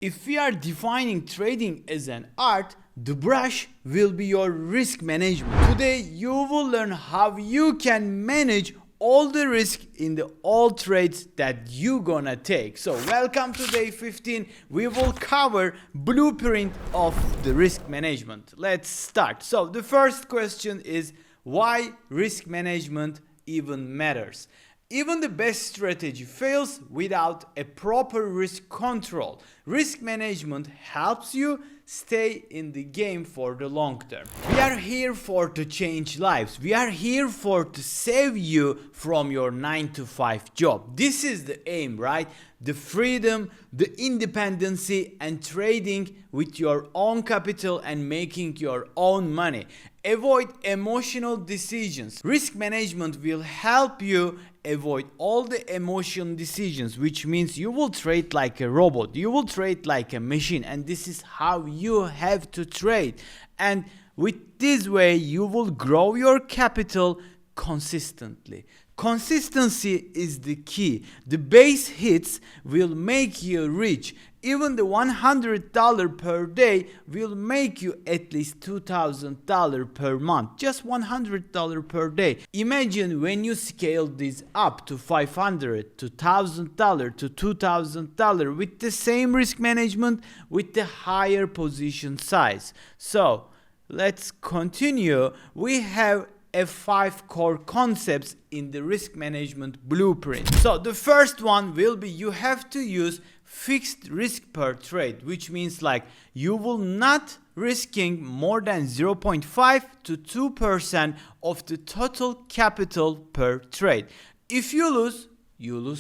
If we are defining trading as an art, the brush will be your risk management. Today you will learn how you can manage all the risk in all trades that you gonna take. So welcome to day 15. We will cover blueprint of the risk management. Let's start. So the first question is, why risk management even matters? Even the best strategy fails without a proper risk control. Risk management helps you stay in the game for the long term. We are here to change lives. We are here to save you from your 9-to-5 job. This is the aim, right? The freedom, the independency, and trading with your own capital and making your own money. Avoid emotional decisions. Risk management will help you avoid all the emotional decisions, which means you will trade like a robot, you will trade like a machine, and this is how you have to trade. And with this way you will grow your capital consistently. Consistency is the key. The base hits will make you rich. Even the $100 per day will make you at least $2,000 per month. Just $100 per day. Imagine when you scale this up to $500, to $1,000, to $2,000 with the same risk management, with the higher position size. So let's continue. We have 5 core concepts in the risk management blueprint. So the first one will be, you have to use fixed risk per trade, which means like you will not risking more than 0.5 to 2% of the total capital per trade. If you lose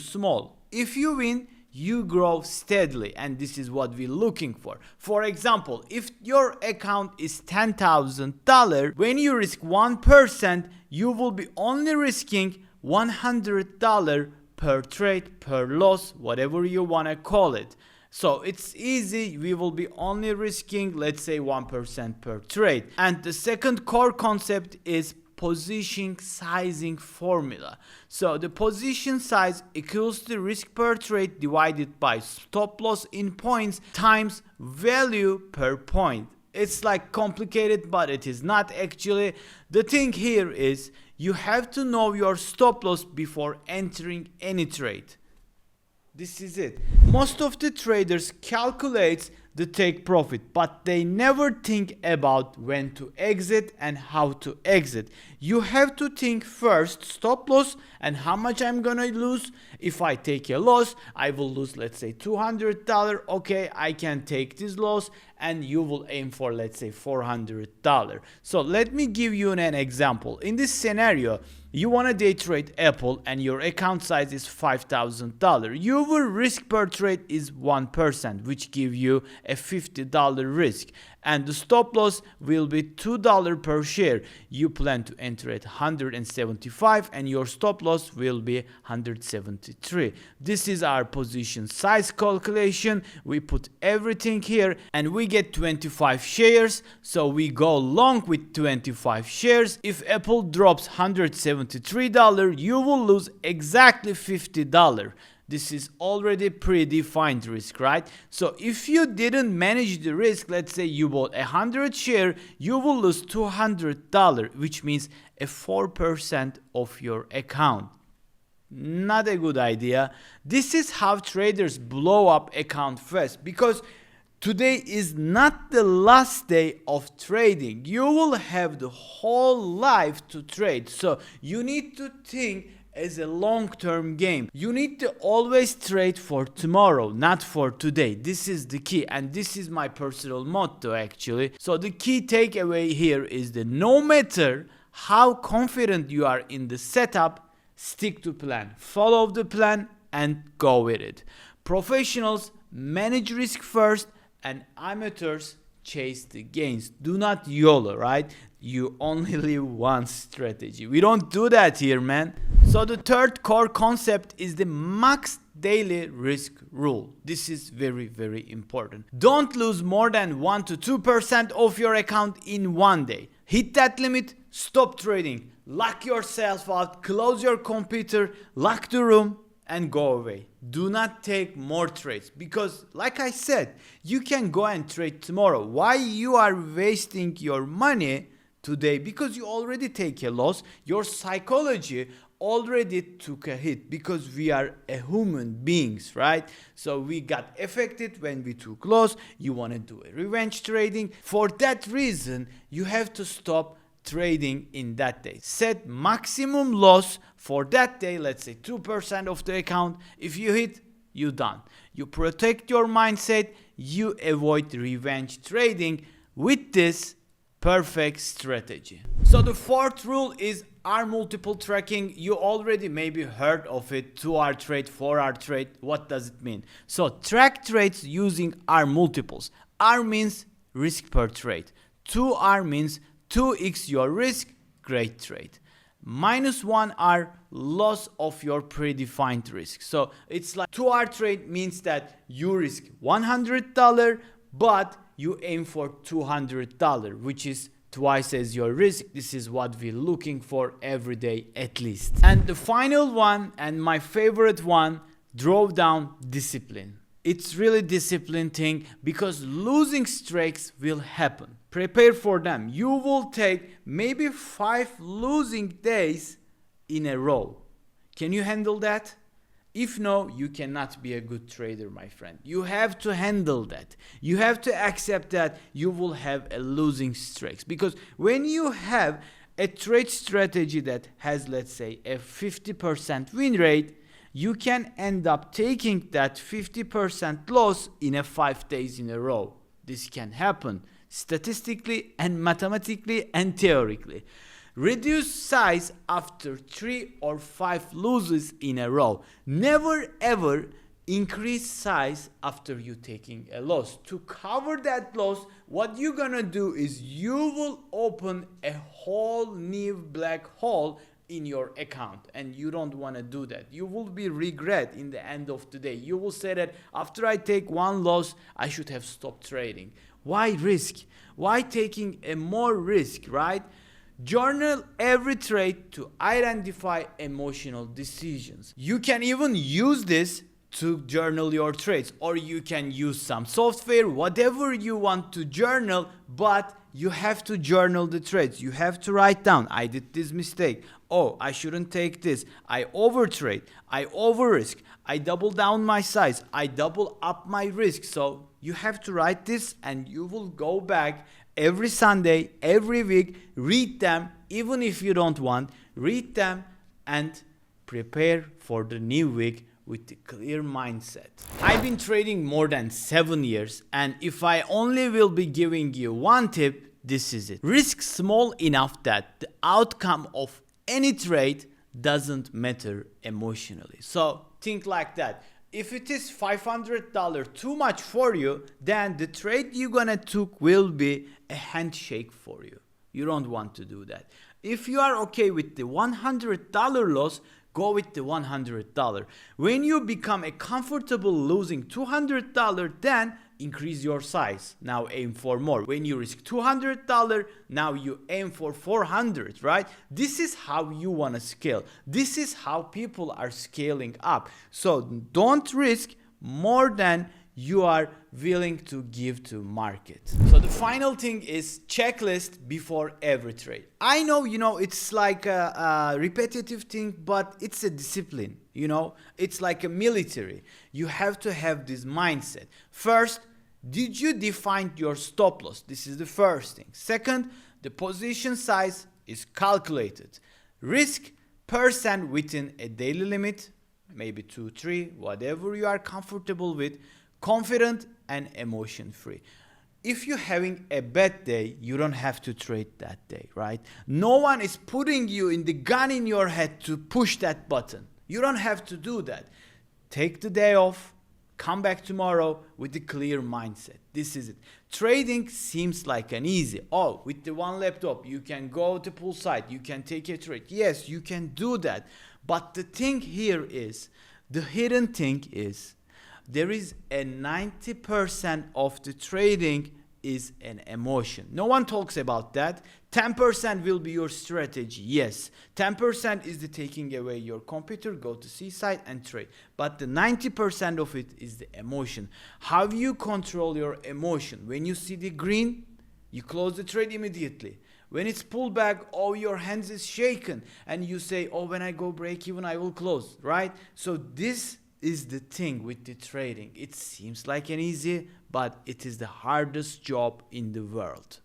small. If you win, you grow steadily, and this is what we're looking for. For example, if your account is $10,000, when you risk 1%, you will be only risking $100 per trade, per loss, whatever you want to call it. So it's easy. We will be only risking, let's say, 1% per trade. And the second core concept is position sizing formula. So the position size equals the risk per trade divided by stop loss in points times value per point. It's like complicated, but it is not actually. The thing here is you have to know your stop loss before entering any trade. This is it. Most of the traders calculate the take profit, but they never think about when to exit and how to exit. You have to think first stop loss and how much I'm gonna lose. If I take a loss, I will lose, let's say, $200. Okay, I can take this loss, and you will aim for, let's say, $400. So let me give you an example. In this scenario, you want to day trade Apple and your account size is $5,000. Your risk per trade is 1%, which give you a $50 risk, and the stop loss will be $2 per share. You plan to enter at 175 and your stop loss will be 173. This is our position size calculation. We put everything here and we get 25 shares, so we go long with 25 shares. If Apple drops $173, you will lose exactly $50. This is already predefined risk, right? So if you didn't manage the risk, let's say you bought 100 share, you will lose $200, which means a 4% of your account. Not a good idea. This is how traders blow up account fast, because today is not the last day of trading. You will have the whole life to trade. So you need to think as a long-term game. You need to always trade for tomorrow, not for today. This is the key, and this is my personal motto actually. So the key takeaway here is that no matter how confident you are in the setup, stick to plan. Follow the plan and go with it. Professionals manage risk first, and amateurs chase the gains. Do not YOLO, right? You only live one strategy. We don't do that here, man. So the third core concept is the max daily risk rule. This is very, very important. Don't lose more than 1 to 2% of your account in one day. Hit that limit, stop trading, lock yourself out, close your computer, lock the room, and go away. Do not take more trades, because like I said, you can go and trade tomorrow. Why you are wasting your money today? Because you already take a loss. Your psychology already took a hit, because we are a human beings, right? So we got affected when we took loss. You want to do a revenge trading. For that reason, you have to stop trading in that day. Set maximum loss for that day, let's say 2% of the account. If you hit, you done. You protect your mindset, you avoid revenge trading with this perfect strategy. So the fourth rule is R multiple tracking. You already maybe heard of it. 2R trade, 4R trade. What does it mean? So track trades using R multiples. R means risk per trade. 2R means 2x your risk, great trade. -1R loss of your predefined risk. So it's like 2R trade means that you risk $100, but you aim for $200, which is twice as your risk. This is what we're looking for every day at least. And the final one, and my favorite one, drawdown discipline. It's really discipline thing, because losing streaks will happen. Prepare for them. You will take maybe 5 losing days in a row. Can you handle that? If no, you cannot be a good trader, my friend. You have to handle that. You have to accept that you will have a losing streaks, because when you have a trade strategy that has, let's say, a 50% win rate, you can end up taking that 50% loss in a 5 days in a row. This can happen statistically and mathematically and theoretically. Reduce size after 3 or 5 losses in a row. Never ever increase size after you taking a loss. To cover that loss, what you're gonna do is you will open a whole new black hole in your account, and you don't want to do that. You will be regret in the end of the day. You will say that after I take one loss, I should have stopped trading. Why risk? Why taking a more risk, right? Journal every trade to identify emotional decisions. You can even use this to journal your trades, or you can use some software, whatever you want to journal, but you have to journal the trades. You have to write down, I did this mistake. Oh, I shouldn't take this. I overtrade. I overrisk. I double down my size. I double up my risk. So you have to write this, and you will go back every Sunday, every week, read them, even if you don't want, read them and prepare for the new week with the clear mindset. I've been trading more than 7 years, and if I only will be giving you one tip, this is it. Risk small enough that the outcome of any trade doesn't matter emotionally. So think like that. If it is $500 too much for you, then the trade you're gonna took will be a handshake for you. You don't want to do that. If you are okay with the $100 loss, go with the $100. When you become a comfortable losing $200, then increase your size. Now aim for more. When you risk $200, now you aim for 400, right? This is how you want to scale. This is how people are scaling up. So don't risk more than you are willing to give to market. So the final thing is checklist before every trade. I know, it's like a repetitive thing, but it's a discipline, it's like a military. You have to have this mindset. First, did you define your stop loss? This is the first thing. Second, the position size is calculated. Risk percent within a daily limit, maybe 2, 3, whatever you are comfortable with. Confident and emotion free. If you're having a bad day, you don't have to trade that day, right? No one is putting you in the gun in your head to push that button. You don't have to do that. Take the day off, come back tomorrow with a clear mindset. This is it. Trading seems like an easy. Oh, with the one laptop, you can go to poolside, you can take a trade. Yes, you can do that. But the thing here is, the hidden thing is, there is a 90% of the trading is an emotion. No one talks about that. 10% will be your strategy. Yes, 10% is the taking away your computer, go to seaside and trade. But the 90% of it is the emotion. How you control your emotion? When you see the green, you close the trade immediately. When it's pulled back, oh, your hands is shaken and you say, oh, when I go break even, I will close, right? So this is the thing with the trading. It seems like an easy, but it is the hardest job in the world.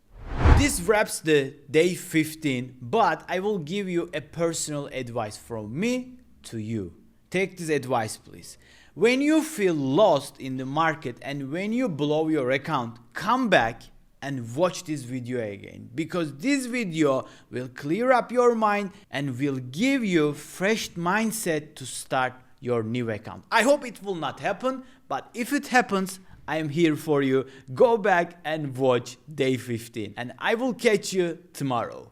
This wraps the day 15, but I will give you a personal advice from me to you. Take this advice, please. When you feel lost in the market and when you blow your account, come back and watch this video again, because this video will clear up your mind and will give you fresh mindset to start your new account. I hope it will not happen, but if it happens, I am here for you. Go back and watch day 15 and I will catch you tomorrow.